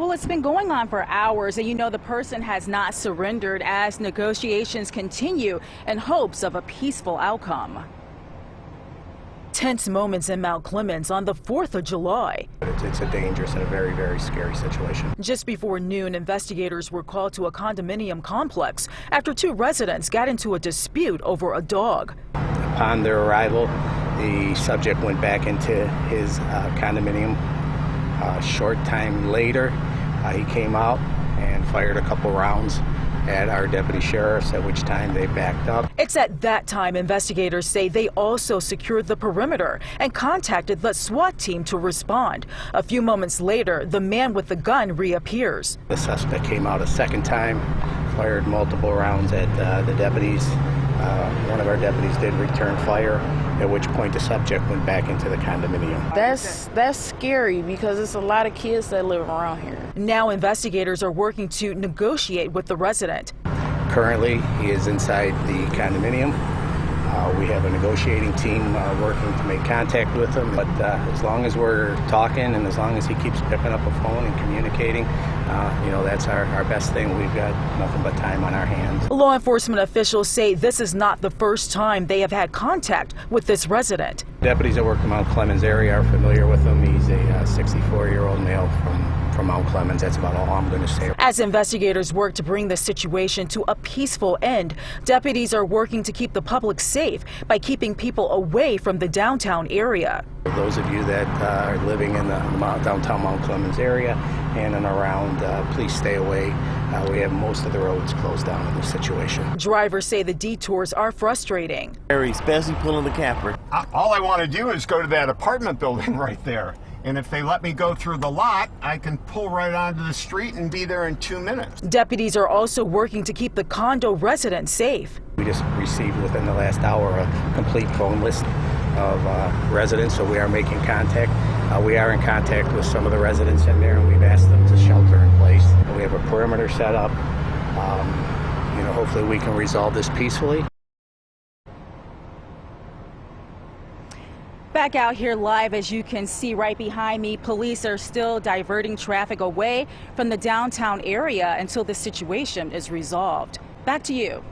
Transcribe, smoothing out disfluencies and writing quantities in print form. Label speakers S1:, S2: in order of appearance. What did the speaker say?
S1: Well, it's been going on for hours, and the person has not surrendered as negotiations continue in hopes of a peaceful outcome. Tense moments in Mount Clemens on the 4th of July.
S2: It's a dangerous and a very, very scary situation.
S1: Just before noon, investigators were called to a condominium complex after 2 residents got into a dispute over a dog.
S2: Upon their arrival, the subject went back into his condominium. A short time later, he came out and fired a couple rounds at our deputy sheriffs, at which time they backed up.
S1: It's at that time investigators say they also secured the perimeter and contacted the SWAT team to respond. A few moments later, the man with the gun reappears.
S2: The suspect came out a second time, fired multiple rounds at the deputies. One of our deputies did return fire, at which point the subject went back into the condominium.
S3: That's scary because it's a lot of kids that live around here.
S1: Now investigators are working to negotiate with the resident.
S2: Currently, he is inside the condominium. We have a negotiating team working to make contact with him, but as long as we're talking and as long as he keeps picking up a phone and communicating, that's our best thing. We've got nothing but time on our hands.
S1: Law enforcement officials say this is not the first time they have had contact with this resident.
S2: Deputies that work in the Mount Clemens area are familiar with him. He's a 64-year-old male from Mount Clemens. That's about all I'm going to say.
S1: As investigators work to bring the situation to a peaceful end, deputies are working to keep the public safe by keeping people away from the downtown area.
S2: For those of you that are living in the downtown Mount Clemens area and around, please stay away. We have most of the roads closed down in this situation.
S1: Drivers say the detours are frustrating.
S4: Especially pulling the camper.
S5: All I want to do is go to that apartment building right there. And if they let me go through the lot, I can pull right onto the street and be there in 2 minutes.
S1: Deputies are also working to keep the condo residents safe.
S2: We just received within the last hour a complete phone list of residents, so we are making contact. We are in contact with some of the residents in there, and we've asked them to shelter in place. We have a perimeter set up. Hopefully we can resolve this peacefully.
S1: Back out here live, as you can see right behind me, police are still diverting traffic away from the downtown area until the situation is resolved. Back to you.